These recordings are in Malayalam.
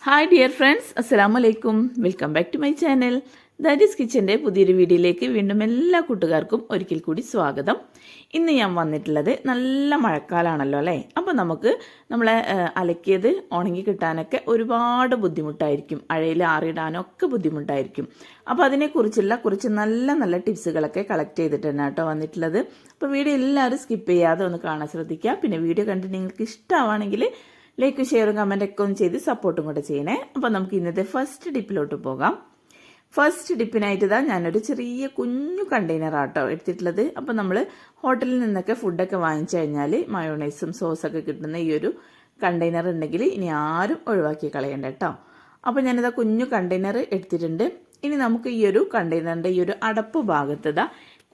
ഹായ് ഡിയർ ഫ്രണ്ട്സ്, അസ്സലാമു അലൈക്കും. Welcome back to my channel Dadi's കിച്ചൻ്റെ പുതിയൊരു വീഡിയോയിലേക്ക് വീണ്ടും എല്ലാ കൂട്ടുകാർക്കും ഒരിക്കൽ കൂടി സ്വാഗതം. ഇന്ന് ഞാൻ വന്നിട്ടുള്ളത് നല്ല മഴക്കാലമാണല്ലോ അല്ലേ. അപ്പോൾ നമ്മളെ അലക്കിയത് ഉണങ്ങി കിട്ടാനൊക്കെ ഒരുപാട് ബുദ്ധിമുട്ടായിരിക്കും, അഴയിൽ ആറിയിടാനൊക്കെ ബുദ്ധിമുട്ടായിരിക്കും. അപ്പോൾ അതിനെക്കുറിച്ചുള്ള കുറച്ച് നല്ല നല്ല ടിപ്സുകളൊക്കെ കളക്ട് ചെയ്തിട്ടാണ് കേട്ടോ വന്നിട്ടുള്ളത്. അപ്പോൾ വീഡിയോ എല്ലാവരും സ്കിപ്പ് ചെയ്യാതെ ഒന്ന് കാണാൻ ശ്രദ്ധിക്കുക. പിന്നെ വീഡിയോ കണ്ടിട്ട് നിങ്ങൾക്ക് ഇഷ്ടമാണെങ്കിൽ ലൈക്കും ഷെയറും കമൻറ്റൊക്കെ ഒന്ന് ചെയ്ത് സപ്പോർട്ടും കൂടെ ചെയ്യണേ. അപ്പോൾ നമുക്ക് ഇന്നത്തെ ഫസ്റ്റ് ഡിപ്പിലോട്ട് പോകാം. ഫസ്റ്റ് ഡിപ്പിനായിട്ട് ഞാനൊരു ചെറിയ കുഞ്ഞു കണ്ടെയ്നറാട്ടോ എടുത്തിട്ടുള്ളത്. അപ്പോൾ നമ്മൾ ഹോട്ടലിൽ നിന്നൊക്കെ ഫുഡൊക്കെ വാങ്ങിച്ചു കഴിഞ്ഞാൽ മയോണൈസും സോസൊക്കെ കിട്ടുന്ന ഈ ഒരു കണ്ടെയ്നർ ഉണ്ടെങ്കിൽ ഇനി ആരും ഒഴിവാക്കി കളയണ്ട കേട്ടോ. അപ്പോൾ ഞാനിതാ കുഞ്ഞു കണ്ടെയ്നർ എടുത്തിട്ടുണ്ട്. ഇനി നമുക്ക് ഈ ഒരു കണ്ടെയ്നറിൻ്റെ ഈ ഒരു അടപ്പ് ഭാഗത്ത്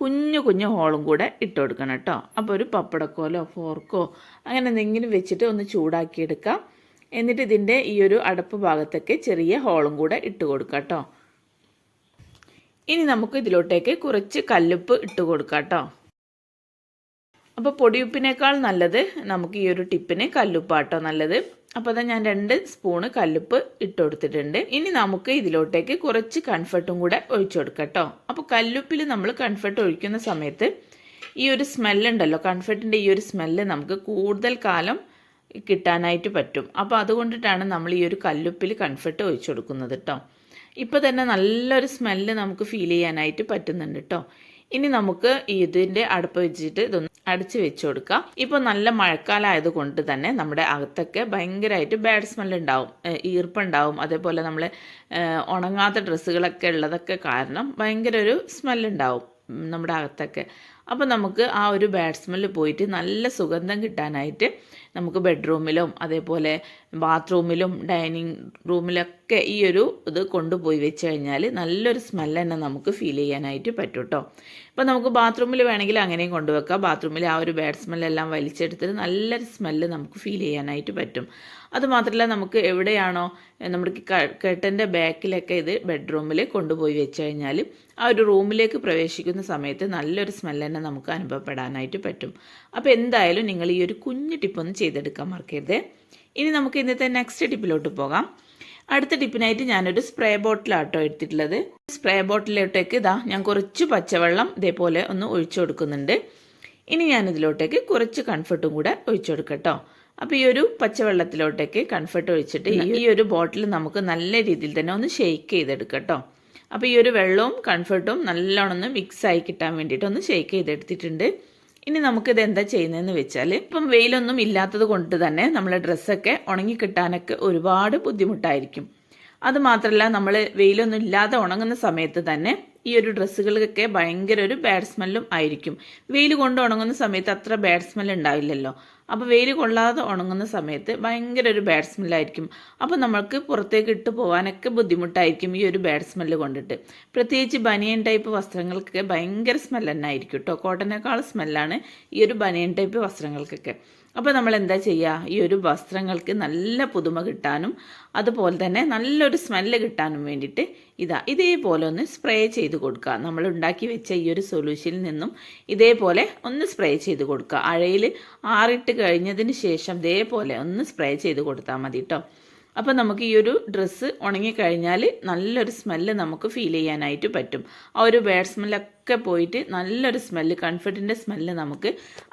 കുഞ്ഞു കുഞ്ഞു ഹോളും കൂടെ ഇട്ട് കൊടുക്കണം കേട്ടോ. അപ്പോൾ ഒരു പപ്പടക്കോലോ ഫോർക്കോ അങ്ങനെ എന്തെങ്കിലും വെച്ചിട്ട് ഒന്ന് ചൂടാക്കിയെടുക്കാം. എന്നിട്ട് ഇതിൻ്റെ ഈ ഒരു അടപ്പ് ഭാഗത്തൊക്കെ ചെറിയ ഹോളും കൂടെ ഇട്ട് കൊടുക്കാം കേട്ടോ. ഇനി നമുക്ക് ഇതിലോട്ടേക്ക് കുറച്ച് കല്ലുപ്പ് ഇട്ട് കൊടുക്കാം കേട്ടോ. അപ്പോൾ പൊടിയുപ്പിനേക്കാൾ നല്ലത് നമുക്ക് ഈ ഒരു ടിപ്പിന് കല്ലുപ്പാട്ടോ നല്ലത്. അപ്പോൾ ഞാൻ 2 സ്പൂണ് കല്ലുപ്പ് ഇട്ട് കൊടുത്തിട്ടുണ്ട്. ഇനി നമുക്ക് ഇതിലോട്ടേക്ക് കുറച്ച് കൺഫർട്ടും കൂടെ ഒഴിച്ചു കൊടുക്കാം കേട്ടോ. അപ്പോൾ കല്ലുപ്പിൽ നമ്മൾ കൺഫർട്ട് ഒഴിക്കുന്ന സമയത്ത് ഈ ഒരു സ്മെല്ലുണ്ടല്ലോ, കൺഫർട്ടിൻ്റെ ഈ ഒരു സ്മെല്ല് നമുക്ക് കൂടുതൽ കാലം കിട്ടാനായിട്ട് പറ്റും. അപ്പോൾ അതുകൊണ്ടിട്ടാണ് നമ്മൾ ഈ ഒരു കല്ലുപ്പിൽ കൺഫർട്ട് ഒഴിച്ചു കൊടുക്കുന്നത് കേട്ടോ. ഇപ്പോൾ തന്നെ നല്ലൊരു സ്മെല്ല് നമുക്ക് ഫീൽ ചെയ്യാനായിട്ട് പറ്റുന്നുണ്ട് കേട്ടോ. ഇനി നമുക്ക് ഇതിൻ്റെ അടുപ്പ് വെച്ചിട്ട് ഇതൊന്ന് അടച്ച് വെച്ച് കൊടുക്കാം. ഇപ്പോൾ നല്ല മഴക്കാലം ആയതുകൊണ്ട് തന്നെ നമ്മുടെ അകത്തൊക്കെ ഭയങ്കരമായിട്ട് ബാഡ് സ്മെല്ലുണ്ടാവും, ഈർപ്പുണ്ടാവും. അതേപോലെ നമ്മൾ ഉണങ്ങാത്ത ഡ്രസ്സുകളൊക്കെ ഉള്ളതൊക്കെ കാരണം ഭയങ്കര ഒരു സ്മെല്ലുണ്ടാവും നമ്മുടെ അകത്തൊക്കെ. അപ്പോൾ നമുക്ക് ആ ഒരു ബാഡ് സ്മെല്ല് പോയിട്ട് നല്ല സുഗന്ധം കിട്ടാനായിട്ട് നമുക്ക് ബെഡ്റൂമിലും അതേപോലെ ബാത്റൂമിലും ഡൈനിങ് റൂമിലൊക്കെ ഈ ഒരു ഇത് കൊണ്ടുപോയി വെച്ച് കഴിഞ്ഞാൽ നല്ലൊരു സ്മെല്ല് തന്നെ നമുക്ക് ഫീൽ ചെയ്യാനായിട്ട് പറ്റും കേട്ടോ. അപ്പോൾ നമുക്ക് ബാത്റൂമിൽ വേണമെങ്കിൽ അങ്ങനെയും കൊണ്ടുവെക്കാം. ബാത്റൂമിൽ ആ ഒരു ബാഡ് സ്മെല്ലെല്ലാം വലിച്ചെടുത്തിട്ട് നല്ലൊരു സ്മെല്ല് നമുക്ക് ഫീൽ ചെയ്യാനായിട്ട് പറ്റും. അതുമാത്രമല്ല നമുക്ക് എവിടെയാണോ നമ്മുടെ കർട്ടൻ്റെ ബാക്കിലൊക്കെ ഇത് ബെഡ്റൂമിൽ കൊണ്ടുപോയി വെച്ച് കഴിഞ്ഞാൽ ആ ഒരു റൂമിലേക്ക് പ്രവേശിക്കുന്ന സമയത്ത് നല്ലൊരു സ്മെല്ല് തന്നെ നമുക്ക് അനുഭവപ്പെടാനായിട്ട് പറ്റും. അപ്പോൾ എന്തായാലും നിങ്ങൾ ഈ ഒരു കുഞ്ഞു ടിപ്പൊന്ന് ചെയ്തെടുക്കാൻ മറക്കരുത്. ഇനി നമുക്ക് ഇന്നത്തെ നെക്സ്റ്റ് ടിപ്പിലോട്ട് പോകാം. അടുത്ത ടിപ്പിനായിട്ട് ഞാനൊരു സ്പ്രേ ബോട്ടിലാട്ടോ എടുത്തിട്ടുള്ളത്. സ്പ്രേ ബോട്ടിലോട്ടേക്ക് ഞാൻ കുറച്ച് പച്ചവെള്ളം ഇതേപോലെ ഒന്ന് ഒഴിച്ചു കൊടുക്കുന്നുണ്ട്. ഇനി ഞാനിതിലോട്ടേക്ക് കുറച്ച് കൺഫർട്ടും കൂടെ ഒഴിച്ചു കൊടുക്കട്ടോ. അപ്പോൾ ഈ ഒരു പച്ചവെള്ളത്തിലോട്ടേക്ക് കൺഫർട്ട് ഒഴിച്ചിട്ട് ഈ ഒരു ബോട്ടിൽ നമുക്ക് നല്ല രീതിയിൽ തന്നെ ഒന്ന് ഷെയ്ക്ക് ചെയ്തെടുക്കട്ടോ. അപ്പോൾ ഈ ഒരു വെള്ളവും കൺഫർട്ടും നല്ലോണം ഒന്ന് മിക്സായി കിട്ടാൻ വേണ്ടിയിട്ട് ഒന്ന് ഷെയ്ക്ക് ചെയ്തെടുത്തിട്ടുണ്ട്. ഇനി നമുക്കിത് എന്താ ചെയ്യുന്നതെന്ന് വെച്ചാൽ, ഇപ്പം വെയിലൊന്നും ഇല്ലാത്തത് കൊണ്ട് തന്നെ നമ്മളെ ഡ്രസ്സൊക്കെ ഉണങ്ങി കിട്ടാനൊക്കെ ഒരുപാട് ബുദ്ധിമുട്ടായിരിക്കും. അതുമാത്രമല്ല നമ്മൾ വെയിലൊന്നും ഇല്ലാതെ ഉണങ്ങുന്ന സമയത്ത് തന്നെ ഈ ഒരു ഡ്രസ്സുകൾക്കൊക്കെ ഭയങ്കര ഒരു ബാഡ് സ്മെല്ലും ആയിരിക്കും. വെയിൽ കൊണ്ട് ഉണങ്ങുന്ന സമയത്ത് അത്ര ബാഡ് സ്മെല്ല് ഉണ്ടാവില്ലല്ലോ. അപ്പോൾ വെയിൽ കൊള്ളാതെ ഉണങ്ങുന്ന സമയത്ത് ഭയങ്കര ഒരു ബാഡ് സ്മെല്ലായിരിക്കും. അപ്പോൾ നമ്മൾക്ക് പുറത്തേക്ക് ഇട്ട് പോകാനൊക്കെ ബുദ്ധിമുട്ടായിരിക്കും ഈ ഒരു ബാഡ് സ്മെല്ല് കൊണ്ടിട്ട്. പ്രത്യേകിച്ച് ബനിയൻ ടൈപ്പ് വസ്ത്രങ്ങൾക്കൊക്കെ ഭയങ്കര സ്മെല്ല് തന്നെ ആയിരിക്കും കേട്ടോ. കോട്ടനേക്കാൾ സ്മെല്ലാണ് ഈ ഒരു ബനിയൻ ടൈപ്പ് വസ്ത്രങ്ങൾക്കൊക്കെ. അപ്പോൾ നമ്മൾ എന്താ ചെയ്യുക, ഈ ഒരു വസ്ത്രങ്ങൾക്ക് നല്ല പുതുമ കിട്ടാനും അതുപോലെ തന്നെ നല്ലൊരു സ്മെല്ല് കിട്ടാനും വേണ്ടിയിട്ട് ഇതേപോലെ ഒന്ന് സ്പ്രേ ചെയ്ത് കൊടുക്കുക. നമ്മൾ ഉണ്ടാക്കി വെച്ച ഈ ഒരു സൊല്യൂഷനിൽ നിന്നും ഇതേപോലെ ഒന്ന് സ്പ്രേ ചെയ്ത് കൊടുക്കുക. അഴയിൽ ആറിട്ട് കഴിഞ്ഞതിന് ശേഷം ഇതേപോലെ ഒന്ന് സ്പ്രേ ചെയ്ത് കൊടുത്താൽ മതി കേട്ടോ. അപ്പോൾ നമുക്ക് ഈ ഒരു ഡ്രസ്സ് ഉണങ്ങിക്കഴിഞ്ഞാൽ നല്ലൊരു സ്മെല്ല് നമുക്ക് ഫീൽ ചെയ്യാനായിട്ട് പറ്റും. ആ ഒരു ബാഡ് സ്മെല്ലൊക്കെ പോയിട്ട് നല്ലൊരു സ്മെല്ല്, കംഫർട്ടിൻ്റെ സ്മെല്ല് നമുക്ക്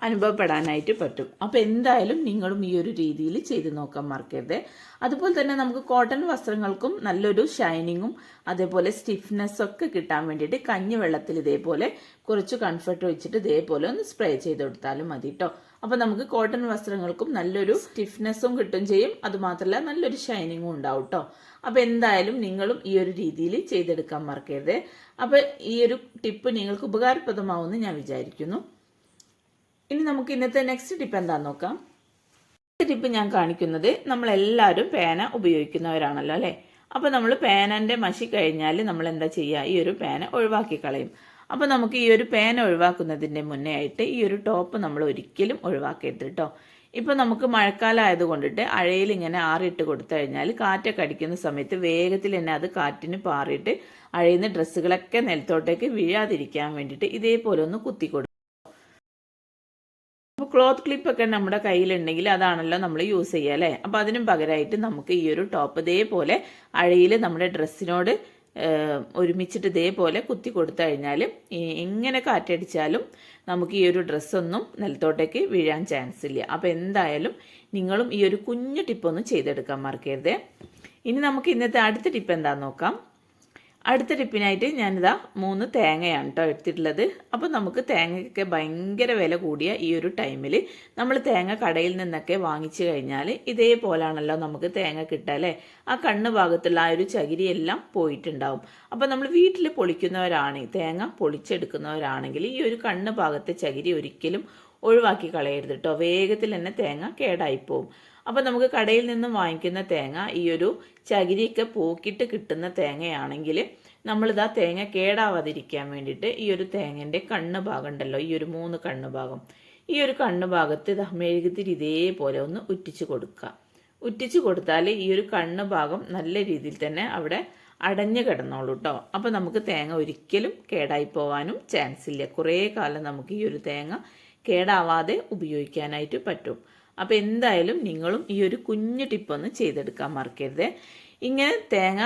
അനുഭവപ്പെടാനായിട്ട് പറ്റും. അപ്പോൾ എന്തായാലും നിങ്ങളും ഈ ഒരു രീതിയിൽ ചെയ്ത് നോക്കാൻ മറക്കരുത്. അതുപോലെ തന്നെ നമുക്ക് കോട്ടൺ വസ്ത്രങ്ങൾക്കും നല്ലൊരു ഷൈനിങ്ങും അതേപോലെ സ്റ്റിഫ്നെസ്സൊക്കെ കിട്ടാൻ വേണ്ടിയിട്ട് കഞ്ഞിവെള്ളത്തിൽ ഇതേപോലെ കുറച്ച് കംഫർട്ട് വെച്ചിട്ട് ഇതേപോലെ ഒന്ന് സ്പ്രേ ചെയ്ത് കൊടുത്താലും മതി കേട്ടോ. അപ്പോൾ നമുക്ക് കോട്ടൺ വസ്ത്രങ്ങൾക്കും നല്ലൊരു സ്റ്റിഫ്നെസ്സും കിട്ടും ചെയ്യും. അതുമാത്രമല്ല നല്ലൊരു ഷൈനിങ്ങും ഉണ്ടാവും കേട്ടോ. അപ്പോൾ എന്തായാലും നിങ്ങളും ഈ ഒരു രീതിയിൽ ചെയ്തെടുക്കാൻ മറക്കരുത്. അപ്പോൾ ഈ ഒരു ടിപ്പ് നിങ്ങൾക്ക് ഉപകാരപ്രദമാവുമെന്ന് ഞാൻ വിചാരിക്കുന്നു. ഇനി നമുക്ക് ഇന്നത്തെ നെക്സ്റ്റ് ടിപ്പ് എന്താണെന്ന് നോക്കാം. ടിപ്പ് ഞാൻ കാണിക്കുന്നത്, നമ്മളെല്ലാവരും പേന ഉപയോഗിക്കുന്നവരാണല്ലോ അല്ലേ. അപ്പോൾ നമ്മൾ പേനൻ്റെ മഷി കഴിഞ്ഞാൽ നമ്മൾ എന്താ ചെയ്യുക, ഈ ഒരു പേന ഒഴിവാക്കി കളയും. അപ്പോൾ നമുക്ക് ഈ ഒരു പേന ഒഴിവാക്കുന്നതിൻ്റെ മുന്നേ ആയിട്ട് ഈ ഒരു ടോപ്പ് നമ്മൾ ഒരിക്കലും ഒഴിവാക്കരുത് കേട്ടോ. ഇപ്പോൾ നമുക്ക് മഴക്കാലം ആയതുകൊണ്ടിട്ട് അഴയിൽ ഇങ്ങനെ ആറിയിട്ട് കൊടുത്തു കഴിഞ്ഞാൽ കാറ്റൊക്കെ അടിക്കുന്ന സമയത്ത് വേഗത്തിൽ തന്നെ അത് കാറ്റിന് പാറിയിട്ട് അഴയിൽ നിന്ന് ഡ്രസ്സുകളൊക്കെ നിലത്തോട്ടേക്ക് വീഴാതിരിക്കാൻ വേണ്ടിയിട്ട് ഇതേപോലെ ഒന്ന് കുത്തി കൊടുക്കും. അപ്പോൾ ക്ലോത്ത് ക്ലിപ്പൊക്കെ നമ്മുടെ കയ്യിലുണ്ടെങ്കിൽ അതാണല്ലോ നമ്മൾ യൂസ് ചെയ്യുക അല്ലേ. അപ്പോൾ അതിനും പകരമായിട്ട് നമുക്ക് ഈ ഒരു ടോപ്പ് ഇതേപോലെ അഴയിൽ നമ്മുടെ ഡ്രസ്സിനോട് ഒരുമിച്ചിട്ട് ഇതേപോലെ കുത്തി കൊടുത്തു കഴിഞ്ഞാൽ എങ്ങനെ കാറ്റടിച്ചാലും നമുക്ക് ഈ ഒരു ഡ്രസ്സൊന്നും നിലത്തോട്ടേക്ക് വീഴാൻ ചാൻസ് ഇല്ല. അപ്പോൾ എന്തായാലും നിങ്ങളും ഈ ഒരു കുഞ്ഞു ടിപ്പൊന്നും ചെയ്തെടുക്കാൻ മറക്കരുത്. ഇനി നമുക്ക് ഇന്നത്തെ അടുത്ത ടിപ്പ് എന്താണെന്ന് നോക്കാം. അടുത്ത ടിപ്പിനായിട്ട് ഞാനിതാ 3 തേങ്ങയാണ് കേട്ടോ എടുത്തിട്ടുള്ളത്. അപ്പോൾ നമുക്ക് തേങ്ങയ്ക്കൊക്കെ ഭയങ്കര വില കൂടിയ ഈ ഒരു ടൈമിൽ നമ്മൾ തേങ്ങ കടയിൽ നിന്നൊക്കെ വാങ്ങിച്ചു കഴിഞ്ഞാൽ ഇതേപോലാണല്ലോ നമുക്ക് തേങ്ങ കിട്ടുക അല്ലേ. ആ കണ്ണ് ഭാഗത്തുള്ള ആ ഒരു ചകിരിയെല്ലാം പോയിട്ടുണ്ടാവും. അപ്പോൾ നമ്മൾ വീട്ടിൽ പൊളിക്കുന്നവരാണ്, തേങ്ങ പൊളിച്ചെടുക്കുന്നവരാണെങ്കിൽ ഈ ഒരു കണ്ണ് ഭാഗത്തെ ചകിരി ഒരിക്കലും ഒഴിവാക്കി കളയരുത് കേട്ടോ. വേഗത്തിൽ തന്നെ തേങ്ങ കേടായിപ്പോവും. അപ്പോൾ നമുക്ക് കടയിൽ നിന്നും വാങ്ങിക്കുന്ന തേങ്ങ ഈ ഒരു ചകിരിയൊക്കെ പോക്കിയിട്ട് കിട്ടുന്ന തേങ്ങയാണെങ്കിൽ നമ്മളിതാ തേങ്ങ കേടാവാതിരിക്കാൻ വേണ്ടിയിട്ട് ഈ ഒരു തേങ്ങൻ്റെ കണ്ണ് ഭാഗം ഉണ്ടല്ലോ, ഈ ഒരു 3 കണ്ണ് ഭാഗം, ഈ ഒരു കണ്ണ് ഭാഗത്ത് മെഴുകുതിരി ഇതേപോലെ ഒന്ന് ഉറ്റിച്ച് കൊടുക്കുക. ഉറ്റിച്ച് കൊടുത്താൽ ഈ ഒരു കണ്ണ് ഭാഗം നല്ല രീതിയിൽ തന്നെ അവിടെ അടഞ്ഞു കിടന്നോളൂ കേട്ടോ. അപ്പോൾ നമുക്ക് തേങ്ങ ഒരിക്കലും കേടായി പോവാനും ചാൻസ് ഇല്ല. കുറേ കാലം നമുക്ക് ഈ ഒരു തേങ്ങ കേടാവാതെ ഉപയോഗിക്കാനായിട്ട് പറ്റും. അപ്പോൾ എന്തായാലും നിങ്ങളും ഈ ഒരു കുഞ്ഞു ടിപ്പൊന്ന് ചെയ്തെടുക്കാൻ മറക്കരുത്. ഇങ്ങനെ തേങ്ങ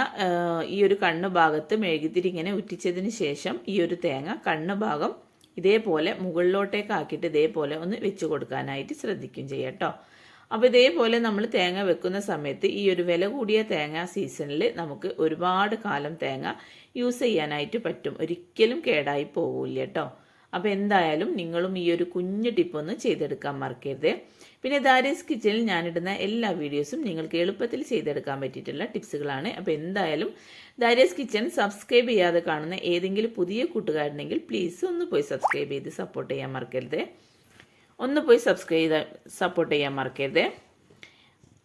ഈ ഒരു കണ്ണ് ഭാഗത്ത് മെഴുകുതിരി ഇങ്ങനെ ഉറ്റിച്ചതിന് ശേഷം ഈ ഒരു തേങ്ങ കണ്ണ് ഭാഗം ഇതേപോലെ മുകളിലോട്ടേക്ക് ആക്കിയിട്ട് ഇതേപോലെ ഒന്ന് വെച്ച് കൊടുക്കാനായിട്ട് ശ്രദ്ധിക്കും ചെയ്യാം കേട്ടോ. അപ്പോൾ ഇതേപോലെ നമ്മൾ തേങ്ങ വെക്കുന്ന സമയത്ത് ഈ ഒരു വില കൂടിയ തേങ്ങ സീസണിൽ നമുക്ക് ഒരുപാട് കാലം തേങ്ങ യൂസ് ചെയ്യാനായിട്ട് പറ്റും. ഒരിക്കലും കേടായി പോകില്ല കേട്ടോ. അപ്പോൾ എന്തായാലും നിങ്ങളും ഈ ഒരു കുഞ്ഞു ടിപ്പൊന്ന് ചെയ്തെടുക്കാൻ മറക്കരുത്. പിന്നെ ദാരീസ് കിച്ചണിൽ ഞാനിടുന്ന എല്ലാ വീഡിയോസും നിങ്ങൾക്ക് എളുപ്പത്തിൽ ചെയ്തെടുക്കാൻ പറ്റിയിട്ടുള്ള ടിപ്സുകളാണ്. അപ്പോൾ എന്തായാലും ദാരീസ് കിച്ചൺ സബ്സ്ക്രൈബ് ചെയ്യാതെ കാണുന്ന ഏതെങ്കിലും പുതിയ കൂട്ടുകാരുണ്ടെങ്കിൽ പ്ലീസ് ഒന്ന് പോയി സബ്സ്ക്രൈബ് ചെയ്ത് സപ്പോർട്ട് ചെയ്യാൻ മറക്കരുത്. സപ്പോർട്ട് ചെയ്യാൻ മറക്കരുത്.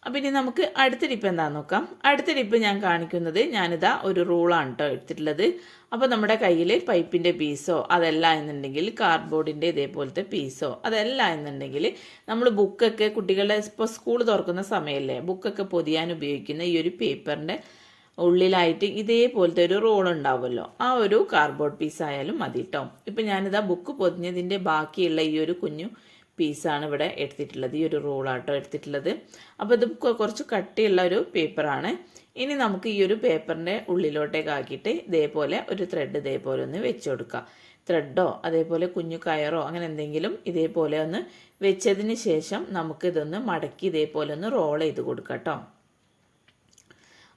അപ്പം ഇനി നമുക്ക് അടുത്ത ടിപ്പ് എന്താണെന്ന് നോക്കാം. അടുത്ത ടിപ്പ് ഞാൻ കാണിക്കുന്നത് ഞാനിതാ ഒരു റൂളാണ് കേട്ടോ എടുത്തിട്ടുള്ളത്. അപ്പോൾ നമ്മുടെ കയ്യിൽ പൈപ്പിൻ്റെ പീസോ അതല്ല എന്നുണ്ടെങ്കിൽ കാർഡ്ബോർഡിൻ്റെ ഇതേപോലത്തെ പീസോ അതല്ല എന്നുണ്ടെങ്കിൽ നമ്മൾ ബുക്കൊക്കെ കുട്ടികളുടെ ഇപ്പോൾ സ്കൂൾ തുറക്കുന്ന സമയമല്ലേ, ബുക്കൊക്കെ പൊതിയാൻ ഉപയോഗിക്കുന്ന ഈ ഒരു പേപ്പറിൻ്റെ ഉള്ളിലായിട്ട് ഇതേപോലത്തെ ഒരു റോൾ ഉണ്ടാവുമല്ലോ, ആ ഒരു കാർഡ്ബോർഡ് പീസ് ആയാലും മതി കേട്ടോ. ഇപ്പം ഞാനിതാ ബുക്ക് പൊതിഞ്ഞതിൻ്റെ ബാക്കിയുള്ള ഈ ഒരു കുഞ്ഞു പീസാണ് ഇവിടെ എടുത്തിട്ടുള്ളത്, ഈ ഒരു റോളാട്ടോ എടുത്തിട്ടുള്ളത്. അപ്പോൾ ഇത് കുറച്ച് കട്ടിയുള്ള ഒരു പേപ്പറാണ്. ഇനി നമുക്ക് ഈ ഒരു പേപ്പറിൻ്റെ ഉള്ളിലോട്ടേക്ക് ആക്കിയിട്ട് ഇതേപോലെ ഒരു ത്രെഡ് ഇതേപോലെ ഒന്ന് വെച്ച് കൊടുക്കുക. ത്രെഡോ അതേപോലെ കുഞ്ഞു കയറോ അങ്ങനെ എന്തെങ്കിലും ഇതേപോലെ ഒന്ന് വെച്ചതിന് ശേഷം നമുക്കിതൊന്ന് മടക്കി ഇതേപോലെ ഒന്ന് റോൾ ചെയ്ത് കൊടുക്കാം കേട്ടോ.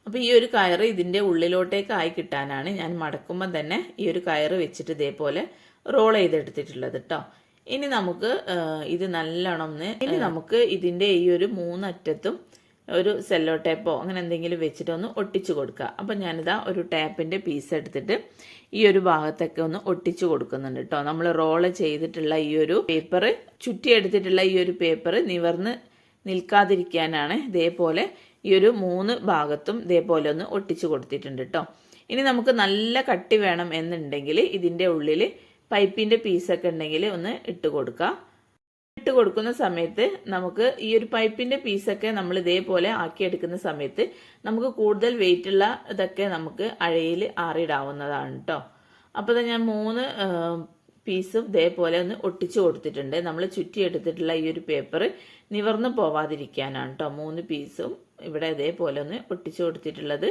അപ്പോൾ ഈ ഒരു കയറ് ഇതിൻ്റെ ഉള്ളിലോട്ടേക്ക് ആയി കിട്ടാനാണ് ഞാൻ മടക്കുമ്പോൾ തന്നെ ഈ ഒരു കയറ് വെച്ചിട്ട് ഇതേപോലെ റോൾ ചെയ്തെടുത്തിട്ടുള്ളത് കേട്ടോ. ഇനി നമുക്ക് ഇത് നല്ലോണം നമുക്ക് ഇതിൻ്റെ ഈ ഒരു 3 അറ്റത്തും ഒരു സെല്ലോ ടേപ്പോ അങ്ങനെ എന്തെങ്കിലും വെച്ചിട്ടൊന്ന് ഒട്ടിച്ചു കൊടുക്കുക. അപ്പം ഞാനിതാ ഒരു ടാപ്പിൻ്റെ പീസ് എടുത്തിട്ട് ഈ ഒരു ഭാഗത്തൊക്കെ ഒന്ന് ഒട്ടിച്ചു കൊടുക്കുന്നുണ്ട് കേട്ടോ. നമ്മൾ റോള് ചെയ്തിട്ടുള്ള ഈ ഒരു പേപ്പർ ചുറ്റിയെടുത്തിട്ടുള്ള ഈ ഒരു പേപ്പർ നിവർന്ന് നിൽക്കാതിരിക്കാനാണ് ഇതേപോലെ ഈ ഒരു 3 ഭാഗത്തും ഇതേപോലെ ഒന്ന് ഒട്ടിച്ചു കൊടുത്തിട്ടുണ്ട് കേട്ടോ. ഇനി നമുക്ക് നല്ല കട്ടി വേണം എന്നുണ്ടെങ്കിൽ ഇതിൻ്റെ ഉള്ളിൽ പൈപ്പിൻ്റെ പീസൊക്കെ ഉണ്ടെങ്കിൽ ഒന്ന് ഇട്ട് കൊടുക്കുക. ഇട്ട് കൊടുക്കുന്ന സമയത്ത് നമുക്ക് ഈ ഒരു പൈപ്പിൻ്റെ പീസൊക്കെ നമ്മൾ ഇതേപോലെ ആക്കിയെടുക്കുന്ന സമയത്ത് നമുക്ക് കൂടുതൽ വെയിറ്റുള്ള ഇതൊക്കെ നമുക്ക് അഴയിൽ ആറിയിടാവുന്നതാണ് കേട്ടോ. അപ്പോൾ ഞാൻ 3 പീസും ഇതേപോലെ ഒന്ന് ഒട്ടിച്ചു കൊടുത്തിട്ടുണ്ട്. നമ്മൾ ചുറ്റിയെടുത്തിട്ടുള്ള ഈ ഒരു പേപ്പർ നിവർന്നു പോവാതിരിക്കാനാണ് കേട്ടോ 3 പീസും ഇവിടെ ഇതേപോലെ ഒന്ന് ഒട്ടിച്ചു കൊടുത്തിട്ടുള്ളത്.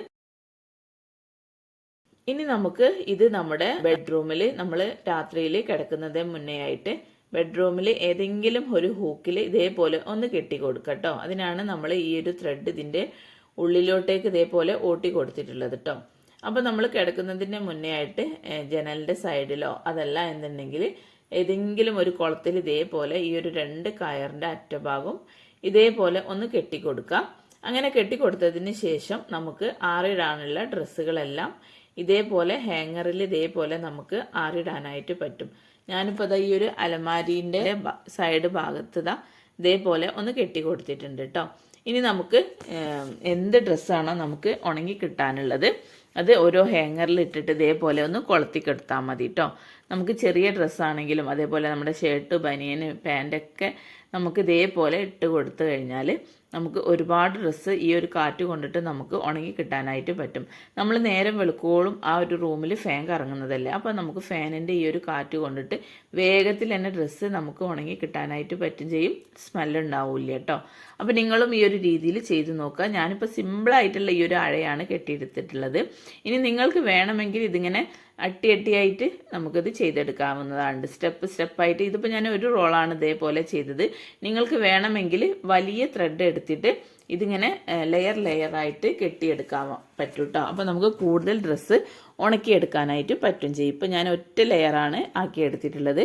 ഇനി നമുക്ക് ഇത് നമ്മുടെ ബെഡ്റൂമിൽ നമ്മൾ രാത്രിയിൽ കിടക്കുന്നതിന് മുന്നേ ആയിട്ട് ബെഡ്റൂമിൽ ഏതെങ്കിലും ഒരു ഹൂക്കിൽ ഇതേപോലെ ഒന്ന് കെട്ടി കൊടുക്കുക കേട്ടോ. അതിനാണ് നമ്മൾ ഈ ഒരു ത്രെഡ് ഇതിൻ്റെ ഉള്ളിലോട്ടേക്ക് ഇതേപോലെ ഓട്ടി കൊടുത്തിട്ടുള്ളത് കേട്ടോ. അപ്പോൾ നമ്മൾ കിടക്കുന്നതിന് മുന്നേ ആയിട്ട് ജനലിൻ്റെ സൈഡിലോ അതല്ല എന്നുണ്ടെങ്കിൽ ഏതെങ്കിലും ഒരു കുളത്തിൽ ഇതേപോലെ ഈ ഒരു 2 കയറിൻ്റെ അറ്റഭാഗം ഇതേപോലെ ഒന്ന് കെട്ടിക്കൊടുക്കുക. അങ്ങനെ കെട്ടിക്കൊടുത്തതിന് ശേഷം നമുക്ക് ആറിടാനുള്ള ഡ്രസ്സുകളെല്ലാം ഇതേപോലെ ഹാങ്ങറിൽ ഇതേപോലെ നമുക്ക് ആറിടാനായിട്ട് പറ്റും. ഞാനിപ്പോൾ ഈ ഒരു അലമാരീൻ്റെ സൈഡ് ഭാഗത്ത് ഇതേപോലെ ഒന്ന് കെട്ടി കൊടുത്തിട്ടുണ്ട് കേട്ടോ. ഇനി നമുക്ക് എന്ത് ഡ്രസ്സാണോ നമുക്ക് ഉണങ്ങി കിട്ടാനുള്ളത് അത് ഓരോ ഹാങ്ങറിൽ ഇട്ടിട്ട് ഇതേപോലെ ഒന്ന് കൊളുത്തിക്കെടുത്താൽ മതി കേട്ടോ. നമുക്ക് ചെറിയ ഡ്രസ്സാണെങ്കിലും അതേപോലെ നമ്മുടെ ഷർട്ട് ബനിയന് പാൻറ്റൊക്കെ നമുക്ക് ഇതേപോലെ ഇട്ട് കൊടുത്തു കഴിഞ്ഞാൽ നമുക്ക് ഒരുപാട് ഡ്രസ്സ് ഈ ഒരു കാറ്റ് കൊണ്ടിട്ട് നമുക്ക് ഉണങ്ങി കിട്ടാനായിട്ട് പറ്റും. നമ്മൾ നേരം വെളുക്കോളും ആ ഒരു റൂമിൽ ഫാൻ കറങ്ങുന്നതല്ലേ, അപ്പോൾ നമുക്ക് ഫാനിൻ്റെ ഈ ഒരു കാറ്റ് കൊണ്ടിട്ട് വേഗത്തിൽ തന്നെ ഡ്രസ്സ് നമുക്ക് ഉണങ്ങി കിട്ടാനായിട്ട് പറ്റും ചെയ്യും, സ്മെല്ലുണ്ടാവില്ല കേട്ടോ. അപ്പോൾ നിങ്ങളും ഈ ഒരു രീതിയിൽ ചെയ്ത് നോക്കുക. ഞാനിപ്പോൾ സിമ്പിളായിട്ടുള്ള ഈ ഒരു അഴയാണ് കെട്ടിയെടുത്തിട്ടുള്ളത്. ഇനി നിങ്ങൾക്ക് വേണമെങ്കിൽ ഇതിങ്ങനെ അട്ടിയായിട്ട് നമുക്കിത് ചെയ്തെടുക്കാവുന്നതാണ്, സ്റ്റെപ്പായിട്ട്. ഇതിപ്പോൾ ഞാൻ ഒരു റോളാണ് ഇതേപോലെ ചെയ്തത്. നിങ്ങൾക്ക് വേണമെങ്കിൽ വലിയ ത്രെഡ് എടുത്തിട്ട് ഇതിങ്ങനെ ലെയറായിട്ട് കെട്ടിയെടുക്കാൻ പറ്റും കേട്ടോ. അപ്പോൾ നമുക്ക് കൂടുതൽ ഡ്രസ്സ് ഉണക്കിയെടുക്കാനായിട്ട് പറ്റും ചെയ്യും. ഇപ്പോൾ ഞാൻ ഒറ്റ ലെയറാണ് ആക്കിയെടുത്തിട്ടുള്ളത്.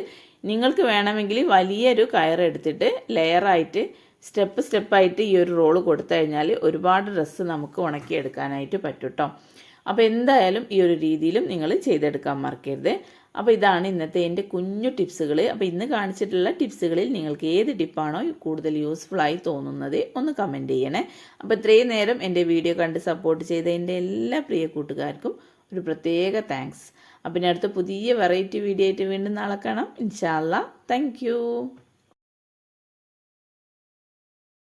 നിങ്ങൾക്ക് വേണമെങ്കിൽ വലിയൊരു കയറെടുത്തിട്ട് ലെയറായിട്ട് സ്റ്റെപ്പായിട്ട് ഈ ഒരു റോള് കൊടുത്തു കഴിഞ്ഞാൽ ഒരുപാട് ഡ്രസ്സ് നമുക്ക് ഉണക്കിയെടുക്കാനായിട്ട് പറ്റും കേട്ടോ. അപ്പോൾ എന്തായാലും ഈ ഒരു രീതിയിലും നിങ്ങൾ ചെയ്തെടുക്കാൻ മറക്കരുത്. അപ്പോൾ ഇതാണ് ഇന്നത്തെ എൻ്റെ കുഞ്ഞു ടിപ്സുകൾ. അപ്പോൾ ഇന്ന് കാണിച്ചിട്ടുള്ള ടിപ്സുകളിൽ നിങ്ങൾക്ക് ഏത് ടിപ്പാണോ കൂടുതൽ യൂസ്ഫുള്ളായി തോന്നുന്നത് ഒന്ന് കമൻറ്റ് ചെയ്യണേ. അപ്പോൾ ഇത്രയും നേരം എൻ്റെ വീഡിയോ കണ്ട് സപ്പോർട്ട് ചെയ്ത എൻ്റെ എല്ലാ പ്രിയ കൂട്ടുകാർക്കും ഒരു പ്രത്യേക താങ്ക്സ്. അപ്പോൾ ഇനി അടുത്ത പുതിയ വെറൈറ്റി വീഡിയോ ആയിട്ട് വീണ്ടും നാളെ കാണാം ഇൻഷാ അല്ലാ. Thank you.